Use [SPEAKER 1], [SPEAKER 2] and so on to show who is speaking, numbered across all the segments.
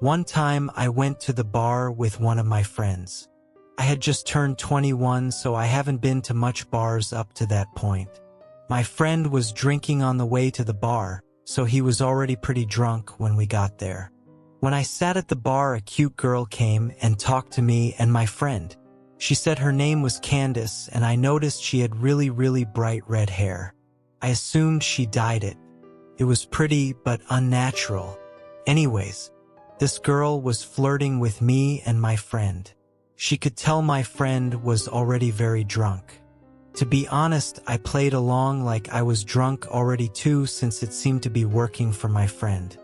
[SPEAKER 1] One time I went to the bar with one of my friends. I had just turned 21, so I haven't been to much bars up to that point. My friend was drinking on the way to the bar, so he was already pretty drunk when we got there. When I sat at the bar, a cute girl came and talked to me and my friend. She said her name was Candace, and I noticed she had really bright red hair. I assumed she dyed it. It was pretty but unnatural. Anyways, this girl was flirting with me and my friend. She could tell my friend was already very drunk. To be honest, I played along like I was drunk already too, since it seemed to be working for my friend.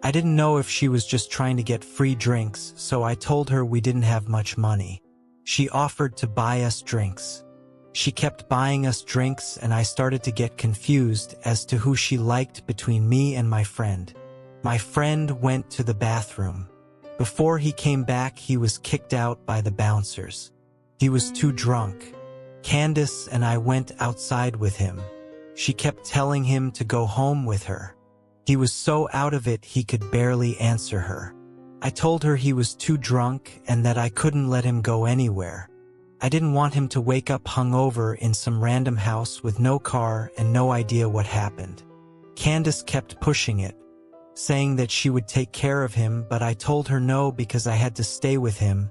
[SPEAKER 1] I didn't know if she was just trying to get free drinks, so I told her we didn't have much money. She offered to buy us drinks. She kept buying us drinks, and I started to get confused as to who she liked between me and my friend. My friend went to the bathroom. Before he came back, he was kicked out by the bouncers. He was too drunk. Candace and I went outside with him. She kept telling him to go home with her. He was so out of it he could barely answer her. I told her he was too drunk and that I couldn't let him go anywhere. I didn't want him to wake up hungover in some random house with no car and no idea what happened. Candace kept pushing it, saying that she would take care of him, but I told her no because I had to stay with him.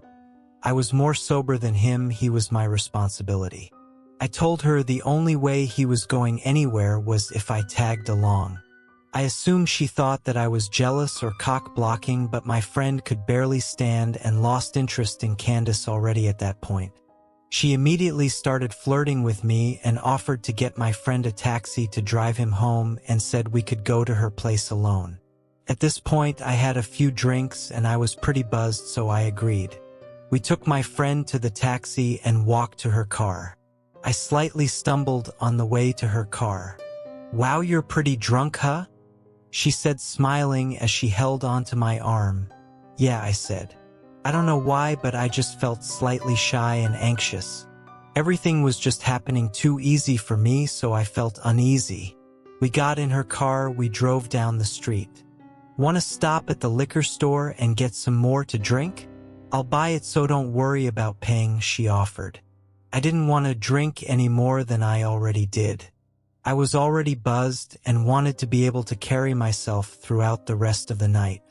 [SPEAKER 1] I was more sober than him, he was my responsibility. I told her the only way he was going anywhere was if I tagged along. I assumed she thought that I was jealous or cock-blocking, but my friend could barely stand and lost interest in Candace already at that point. She immediately started flirting with me and offered to get my friend a taxi to drive him home and said we could go to her place alone. At this point, I had a few drinks and I was pretty buzzed, so I agreed. We took my friend to the taxi and walked to her car. I slightly stumbled on the way to her car. "Wow, you're pretty drunk, huh?" she said, smiling as she held onto my arm. "Yeah," I said. I don't know why, but I just felt slightly shy and anxious. Everything was just happening too easy for me, so I felt uneasy. We got in her car, we drove down the street. "Want to stop at the liquor store and get some more to drink? I'll buy it, so don't worry about paying," she offered. I didn't want to drink any more than I already did. I was already buzzed and wanted to be able to carry myself throughout the rest of the night.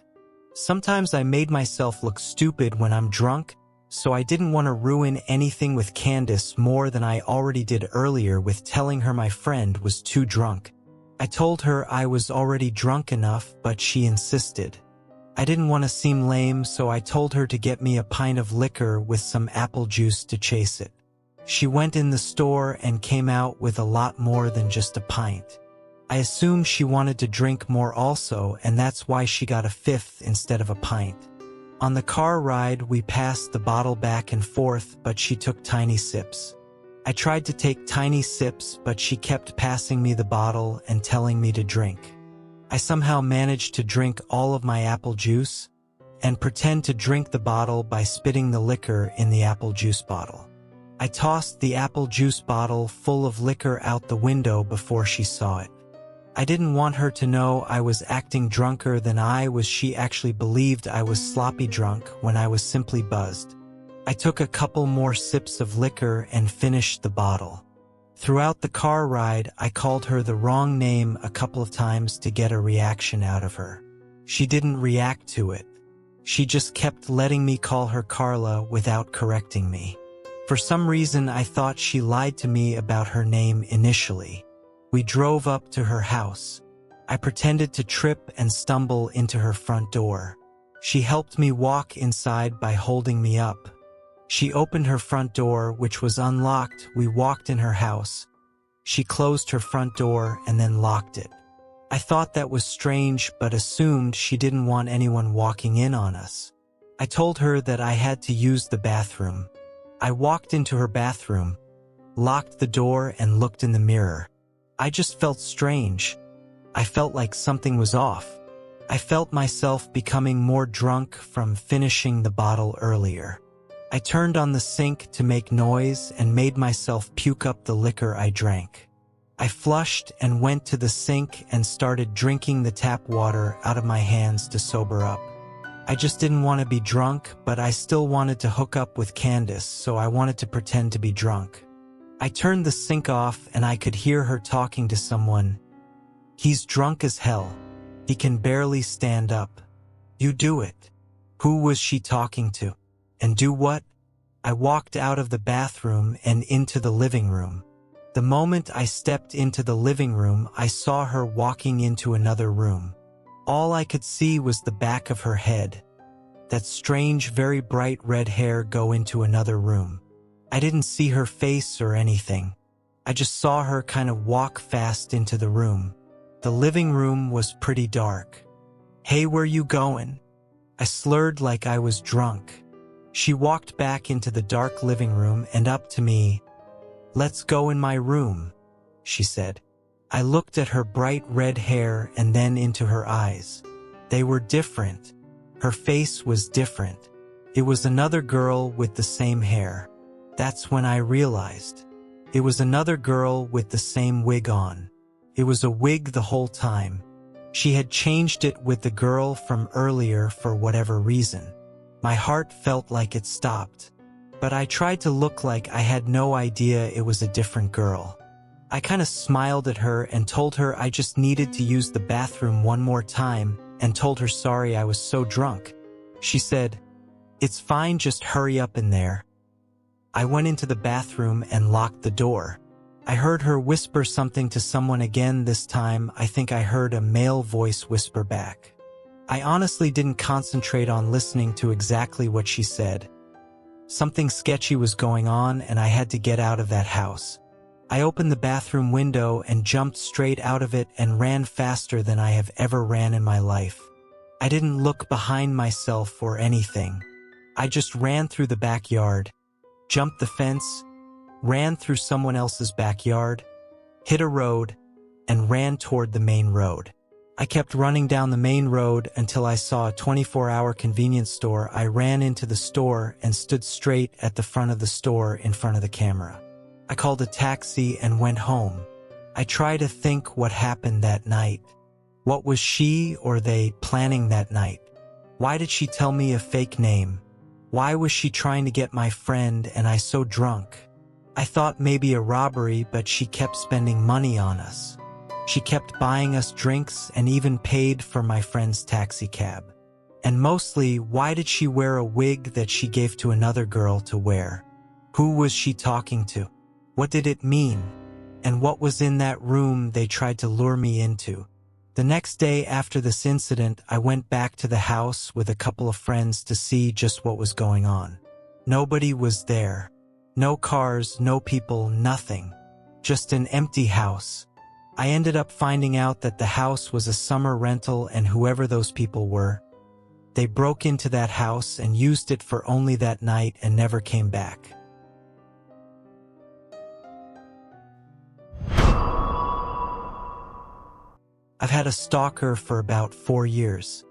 [SPEAKER 1] Sometimes I made myself look stupid when I'm drunk, so I didn't want to ruin anything with Candace more than I already did earlier with telling her my friend was too drunk. I told her I was already drunk enough, but she insisted. I didn't want to seem lame, so I told her to get me a pint of liquor with some apple juice to chase it. She went in the store and came out with a lot more than just a pint. I assumed she wanted to drink more also, and that's why she got a fifth instead of a pint. On the car ride, we passed the bottle back and forth, but she took tiny sips. I tried to take tiny sips, but she kept passing me the bottle and telling me to drink. I somehow managed to drink all of my apple juice and pretend to drink the bottle by spitting the liquor in the apple juice bottle. I tossed the apple juice bottle full of liquor out the window before she saw it. I didn't want her to know I was acting drunker than I was. She actually believed I was sloppy drunk when I was simply buzzed. I took a couple more sips of liquor and finished the bottle. Throughout the car ride, I called her the wrong name a couple of times to get a reaction out of her. She didn't react to it. She just kept letting me call her Carla without correcting me. For some reason, I thought she lied to me about her name initially. We drove up to her house. I pretended to trip and stumble into her front door. She helped me walk inside by holding me up. She opened her front door, which was unlocked. We walked in her house. She closed her front door and then locked it. I thought that was strange, but assumed she didn't want anyone walking in on us. I told her that I had to use the bathroom. I walked into her bathroom, locked the door, and looked in the mirror. I just felt strange. I felt like something was off. I felt myself becoming more drunk from finishing the bottle earlier. I turned on the sink to make noise and made myself puke up the liquor I drank. I flushed and went to the sink and started drinking the tap water out of my hands to sober up. I just didn't want to be drunk, but I still wanted to hook up with Candace, so I wanted to pretend to be drunk. I turned the sink off and I could hear her talking to someone. He's drunk as hell. He can barely stand up. You do it. Who was she talking to? And do what? I walked out of the bathroom and into the living room. The moment I stepped into the living room, I saw her walking into another room. All I could see was the back of her head. That strange, very bright red hair go into another room. I didn't see her face or anything. I just saw her kind of walk fast into the room. The living room was pretty dark. Hey, where you going? I slurred like I was drunk. She walked back into the dark living room and up to me. Let's go in my room, she said. I looked at her bright red hair and then into her eyes. They were different. Her face was different. It was another girl with the same hair. That's when I realized. It was another girl with the same wig on. It was a wig the whole time. She had changed it with the girl from earlier for whatever reason. My heart felt like it stopped. But I tried to look like I had no idea it was a different girl. I kind of smiled at her and told her I just needed to use the bathroom one more time and told her sorry I was so drunk. She said, "It's fine, just hurry up in there." I went into the bathroom and locked the door. I heard her whisper something to someone again. This time, I think I heard a male voice whisper back. I honestly didn't concentrate on listening to exactly what she said. Something sketchy was going on and I had to get out of that house. I opened the bathroom window and jumped straight out of it and ran faster than I have ever ran in my life. I didn't look behind myself or anything. I just ran through the backyard, jumped the fence, ran through someone else's backyard, hit a road, and ran toward the main road. I kept running down the main road until I saw a 24-hour convenience store. I ran into the store and stood straight at the front of the store in front of the camera. I called a taxi and went home. I tried to think what happened that night. What was she or they planning that night? Why did she tell me a fake name? Why was she trying to get my friend and I so drunk? I thought maybe a robbery, but she kept spending money on us. She kept buying us drinks and even paid for my friend's taxi cab. And mostly, why did she wear a wig that she gave to another girl to wear? Who was she talking to? What did it mean? And what was in that room they tried to lure me into? The next day after this incident, I went back to the house with a couple of friends to see just what was going on. Nobody was there. No cars, no people, nothing. Just an empty house. I ended up finding out that the house was a summer rental and whoever those people were, they broke into that house and used it for only that night and never came back. I've had a stalker for about 4 years.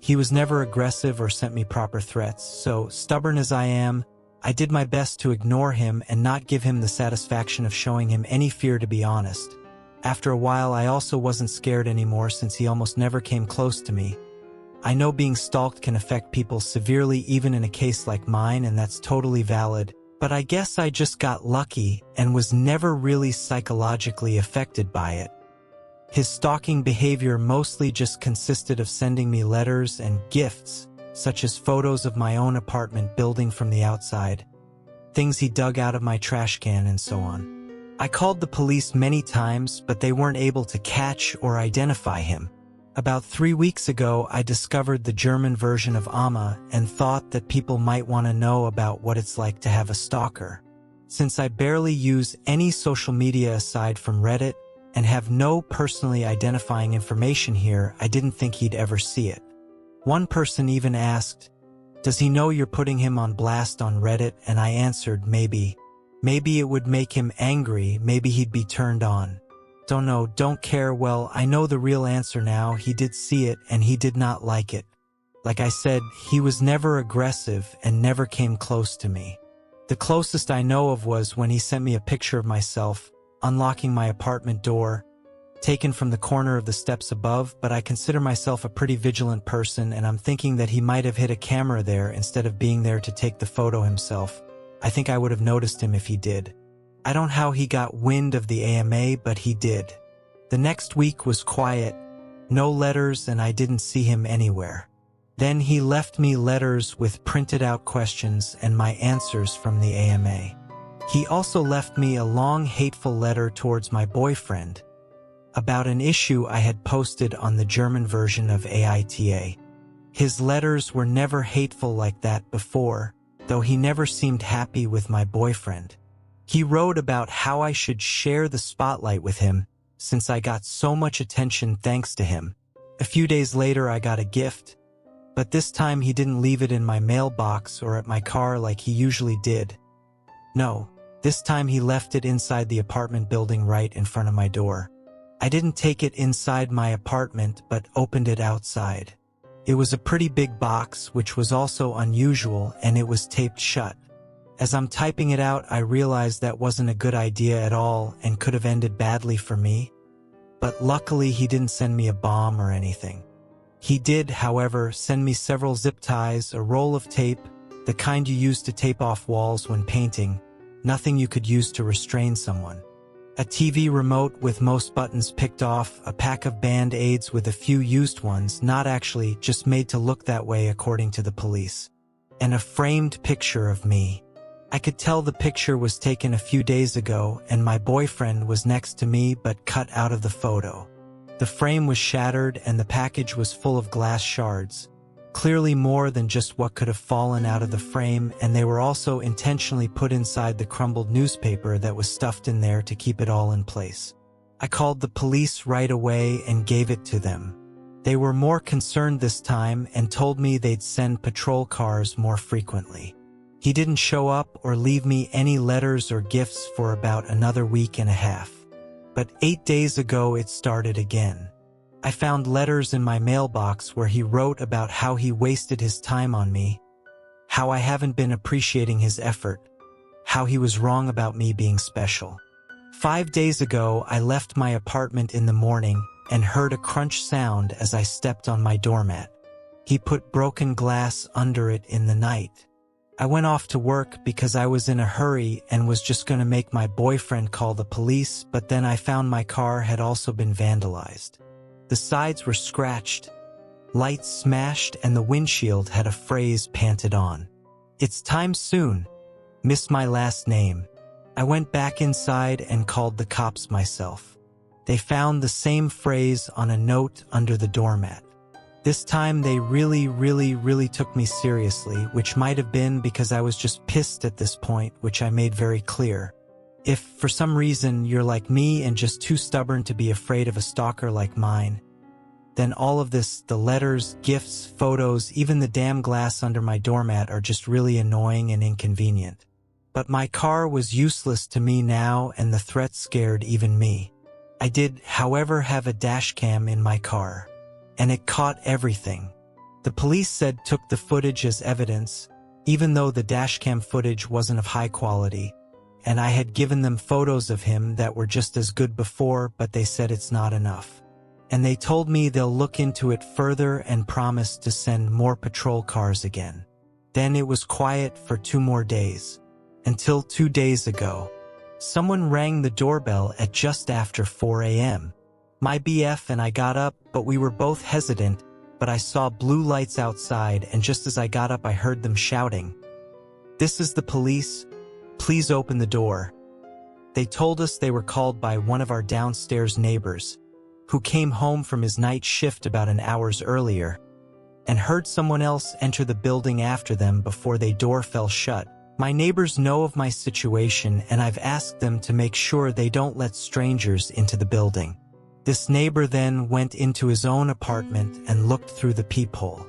[SPEAKER 1] He was never aggressive or sent me proper threats, so stubborn as I am, I did my best to ignore him and not give him the satisfaction of showing him any fear, to be honest. After a while, I also wasn't scared anymore since he almost never came close to me. I know being stalked can affect people severely even in a case like mine, and that's totally valid, but I guess I just got lucky and was never really psychologically affected by it. His stalking behavior mostly just consisted of sending me letters and gifts, such as photos of my own apartment building from the outside, things he dug out of my trash can, and so on. I called the police many times, but they weren't able to catch or identify him. About 3 weeks ago, I discovered the German version of Amma and thought that people might want to know about what it's like to have a stalker. Since I barely use any social media aside from Reddit, and have no personally identifying information here, I didn't think he'd ever see it. One person even asked, "Does he know you're putting him on blast on Reddit?" And I answered, maybe. Maybe it would make him angry, maybe he'd be turned on. Don't know, don't care. Well, I know the real answer now. He did see it, and he did not like it. Like I said, he was never aggressive and never came close to me. The closest I know of was when he sent me a picture of myself unlocking my apartment door, taken from the corner of the steps above, but I consider myself a pretty vigilant person, and I'm thinking that he might have hid a camera there instead of being there to take the photo himself. I think I would have noticed him if he did. I don't know how he got wind of the AMA, but he did. The next week was quiet, no letters, and I didn't see him anywhere. Then he left me letters with printed out questions and my answers from the AMA. He also left me a long, hateful letter towards my boyfriend about an issue I had posted on the German version of AITA. His letters were never hateful like that before, though he never seemed happy with my boyfriend. He wrote about how I should share the spotlight with him, since I got so much attention thanks to him. A few days later I got a gift, but this time he didn't leave it in my mailbox or at my car like he usually did. No, this time he left it inside the apartment building right in front of my door. I didn't take it inside my apartment, but opened it outside. It was a pretty big box, which was also unusual, and it was taped shut. As I'm typing it out, I realized that wasn't a good idea at all and could have ended badly for me. But luckily he didn't send me a bomb or anything. He did, however, send me several zip ties, a roll of tape, the kind you use to tape off walls when painting, nothing you could use to restrain someone. A TV remote with most buttons picked off, a pack of Band-Aids with a few used ones, not actually, just made to look that way according to the police. And a framed picture of me. I could tell the picture was taken a few days ago, and my boyfriend was next to me but cut out of the photo. The frame was shattered and the package was full of glass shards. Clearly more than just what could have fallen out of the frame, and they were also intentionally put inside the crumbled newspaper that was stuffed in there to keep it all in place. I called the police right away and gave it to them. They were more concerned this time and told me they'd send patrol cars more frequently. He didn't show up or leave me any letters or gifts for about another week and a half. But 8 days ago it started again. I found letters in my mailbox where he wrote about how he wasted his time on me, how I haven't been appreciating his effort, how he was wrong about me being special. 5 days ago, I left my apartment in the morning and heard a crunch sound as I stepped on my doormat. He put broken glass under it in the night. I went off to work because I was in a hurry and was just going to make my boyfriend call the police, but then I found my car had also been vandalized. The sides were scratched, lights smashed, and the windshield had a phrase painted on. "It's time soon. Miss my last name." I went back inside and called the cops myself. They found the same phrase on a note under the doormat. This time they really took me seriously, which might have been because I was just pissed at this point, which I made very clear. If, for some reason, you're like me and just too stubborn to be afraid of a stalker like mine, then all of this, the letters, gifts, photos, even the damn glass under my doormat are just really annoying and inconvenient. But my car was useless to me now, and the threat scared even me. I did, however, have a dash cam in my car, and it caught everything. The police said took the footage as evidence, even though the dash cam footage wasn't of high quality, and I had given them photos of him that were just as good before, but they said it's not enough. And they told me they'll look into it further and promised to send more patrol cars again. Then it was quiet for 2 more days. Until 2 days ago. Someone rang the doorbell at just after 4 a.m. My BF and I got up, but we were both hesitant, but I saw blue lights outside, and just as I got up I heard them shouting, "This is the police. Please open the door." They told us they were called by one of our downstairs neighbors, who came home from his night shift about an hour earlier, and heard someone else enter the building after them before their door fell shut. My neighbors know of my situation, and I've asked them to make sure they don't let strangers into the building. This neighbor then went into his own apartment and looked through the peephole.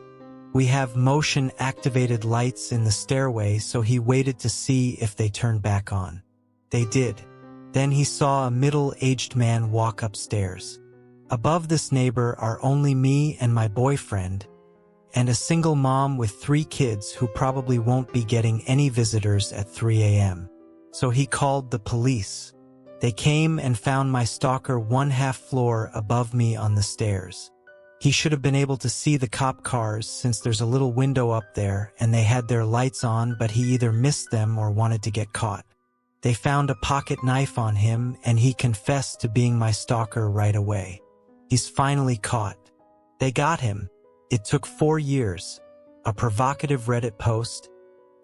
[SPEAKER 1] We have motion-activated lights in the stairway, so he waited to see if they turned back on. They did. Then he saw a middle-aged man walk upstairs. Above this neighbor are only me and my boyfriend, and a single mom with 3 kids who probably won't be getting any visitors at 3 a.m. So he called the police. They came and found my stalker 1/2 floor above me on the stairs. He should have been able to see the cop cars since there's a little window up there and they had their lights on, but he either missed them or wanted to get caught. They found a pocket knife on him and he confessed to being my stalker right away. He's finally caught. They got him. It took 4 years, a provocative Reddit post,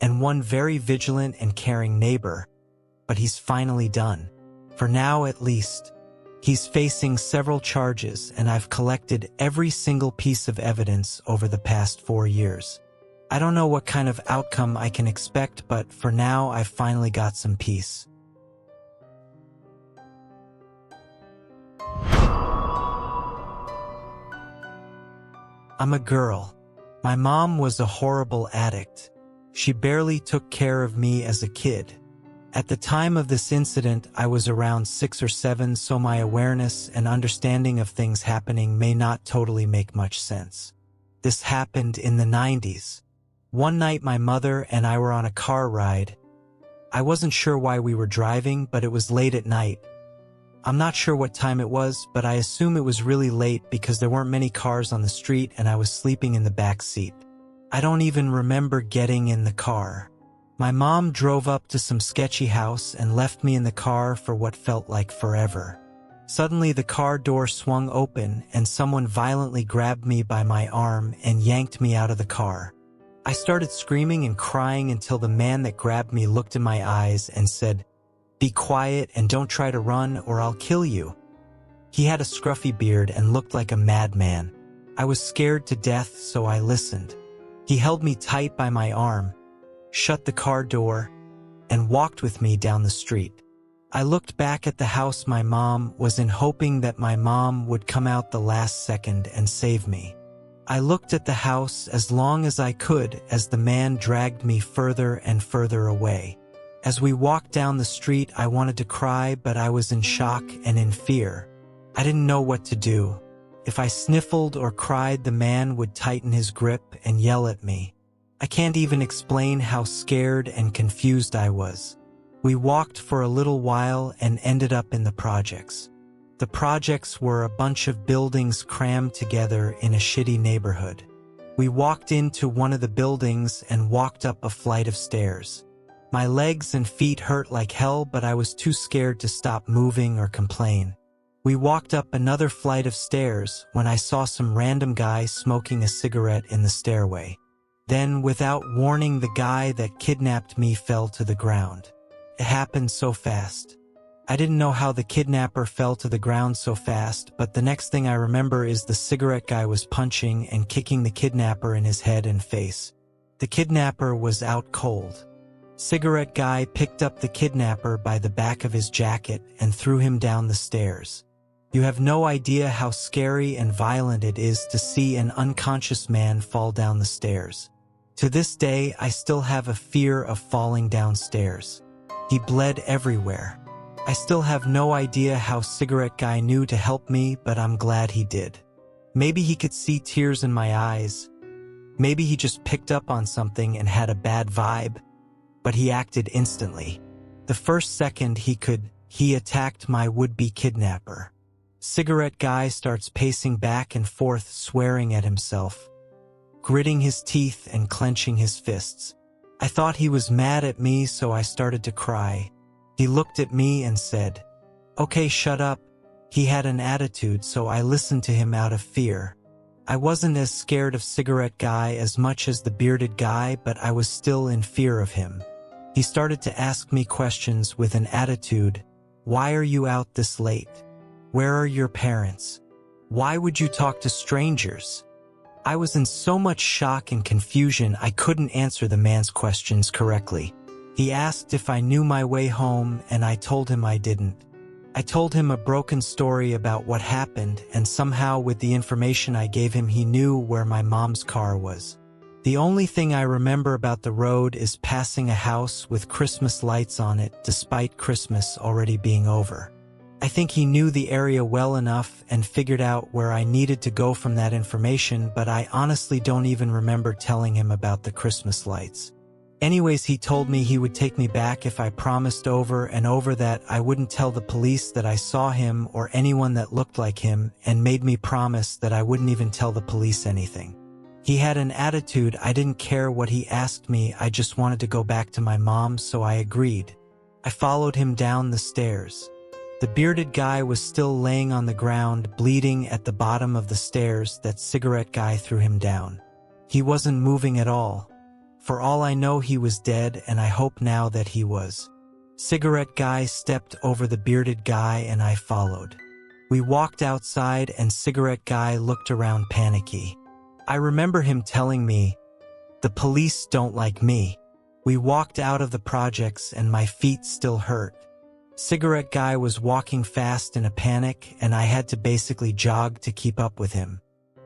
[SPEAKER 1] and one very vigilant and caring neighbor, but he's finally done. For now at least. He's facing several charges and I've collected every single piece of evidence over the past 4 years. I don't know what kind of outcome I can expect, but for now I've finally got some peace. I'm a girl. My mom was a horrible addict. She barely took care of me as a kid. At the time of this incident, I was around 6 or 7, so my awareness and understanding of things happening may not totally make much sense. This happened in the 90s. One night my mother and I were on a car ride. I wasn't sure why we were driving, but it was late at night. I'm not sure what time it was, but I assume it was really late because there weren't many cars on the street and I was sleeping in the back seat. I don't even remember getting in the car. My mom drove up to some sketchy house and left me in the car for what felt like forever. Suddenly the car door swung open and someone violently grabbed me by my arm and yanked me out of the car. I started screaming and crying until the man that grabbed me looked in my eyes and said, "Be quiet and don't try to run or I'll kill you." He had a scruffy beard and looked like a madman. I was scared to death, so I listened. He held me tight by my arm, shut the car door, and walked with me down the street. I looked back at the house my mom was in, hoping that my mom would come out the last second and save me. I looked at the house as long as I could as the man dragged me further and further away. As we walked down the street, I wanted to cry, but I was in shock and in fear. I didn't know what to do. If I sniffled or cried, the man would tighten his grip and yell at me. I can't even explain how scared and confused I was. We walked for a little while and ended up in the projects. The projects were a bunch of buildings crammed together in a shitty neighborhood. We walked into one of the buildings and walked up a flight of stairs. My legs and feet hurt like hell, but I was too scared to stop moving or complain. We walked up another flight of stairs when I saw some random guy smoking a cigarette in the stairway. Then, without warning, the guy that kidnapped me fell to the ground. It happened so fast. I didn't know how the kidnapper fell to the ground so fast, but the next thing I remember is the cigarette guy was punching and kicking the kidnapper in his head and face. The kidnapper was out cold. Cigarette guy picked up the kidnapper by the back of his jacket and threw him down the stairs. You have no idea how scary and violent it is to see an unconscious man fall down the stairs. To this day, I still have a fear of falling downstairs. He bled everywhere. I still have no idea how cigarette guy knew to help me, but I'm glad he did. Maybe he could see tears in my eyes. Maybe he just picked up on something and had a bad vibe, but he acted instantly. The first second he attacked my would-be kidnapper. Cigarette guy starts pacing back and forth, swearing at himself, gritting his teeth and clenching his fists. I thought he was mad at me, so I started to cry. He looked at me and said, "Okay, shut up." He had an attitude, so I listened to him out of fear. I wasn't as scared of cigarette guy as much as the bearded guy, but I was still in fear of him. He started to ask me questions with an attitude. "Why are you out this late? Where are your parents? Why would you talk to strangers?" I was in so much shock and confusion I couldn't answer the man's questions correctly. He asked if I knew my way home, and I told him I didn't. I told him a broken story about what happened, and somehow with the information I gave him he knew where my mom's car was. The only thing I remember about the road is passing a house with Christmas lights on it despite Christmas already being over. I think he knew the area well enough and figured out where I needed to go from that information, but I honestly don't even remember telling him about the Christmas lights. Anyways, he told me he would take me back if I promised over and over that I wouldn't tell the police that I saw him or anyone that looked like him, and made me promise that I wouldn't even tell the police anything. He had an attitude. I didn't care what he asked me, I just wanted to go back to my mom, so I agreed. I followed him down the stairs. The bearded guy was still laying on the ground, bleeding at the bottom of the stairs that cigarette guy threw him down. He wasn't moving at all. For all I know, he was dead, and I hope now that he was. Cigarette guy stepped over the bearded guy and I followed. We walked outside and cigarette guy looked around panicky. I remember him telling me, "The police don't like me." We walked out of the projects and my feet still hurt. Cigarette guy was walking fast in a panic and I had to basically jog to keep up with him.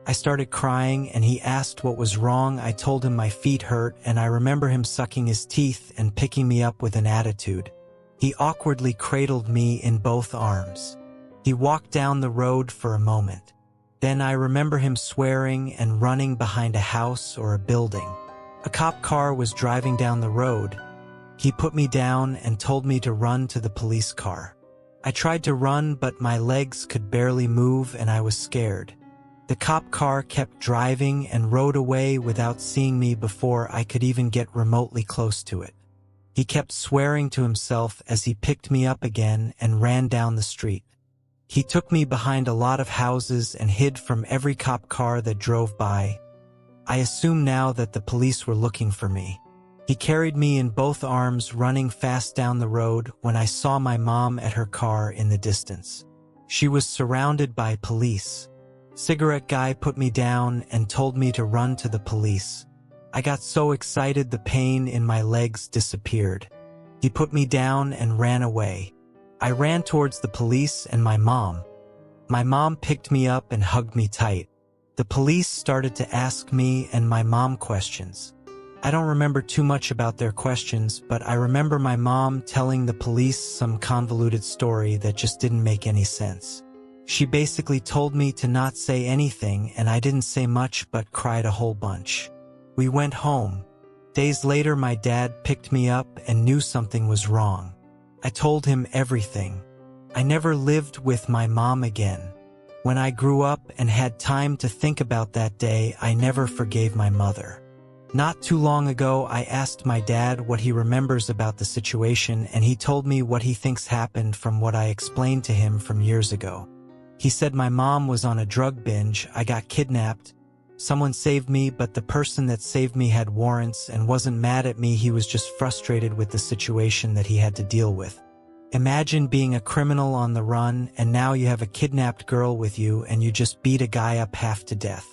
[SPEAKER 1] I started crying and he asked what was wrong. I told him my feet hurt, and I remember him sucking his teeth and picking me up with an attitude. He awkwardly cradled me in both arms. He walked down the road for a moment. Then I remember him swearing and running behind a house or a building. A cop car was driving down the road. He put me down and told me to run to the police car. I tried to run, but my legs could barely move and I was scared. The cop car kept driving and rode away without seeing me before I could even get remotely close to it. He kept swearing to himself as he picked me up again and ran down the street. He took me behind a lot of houses and hid from every cop car that drove by. I assume now that the police were looking for me. He carried me in both arms, running fast down the road when I saw my mom at her car in the distance. She was surrounded by police. Cigarette guy put me down and told me to run to the police. I got so excited the pain in my legs disappeared. He put me down and ran away. I ran towards the police and my mom. My mom picked me up and hugged me tight. The police started to ask me and my mom questions. I don't remember too much about their questions, but I remember my mom telling the police some convoluted story that just didn't make any sense. She basically told me to not say anything, and I didn't say much but cried a whole bunch. We went home. Days later, my dad picked me up and knew something was wrong. I told him everything. I never lived with my mom again. When I grew up and had time to think about that day, I never forgave my mother. Not too long ago, I asked my dad what he remembers about the situation, and he told me what he thinks happened from what I explained to him from years ago. He said my mom was on a drug binge, I got kidnapped, someone saved me, but the person that saved me had warrants and wasn't mad at me, he was just frustrated with the situation that he had to deal with. Imagine being a criminal on the run and now you have a kidnapped girl with you and you just beat a guy up half to death.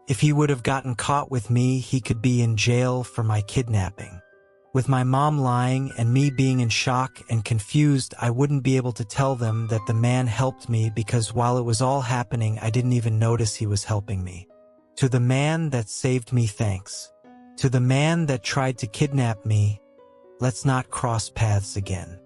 [SPEAKER 1] If he would have gotten caught with me, he could be in jail for my kidnapping. With my mom lying and me being in shock and confused, I wouldn't be able to tell them that the man helped me because while it was all happening, I didn't even notice he was helping me. To the man that saved me, thanks. To the man that tried to kidnap me, let's not cross paths again.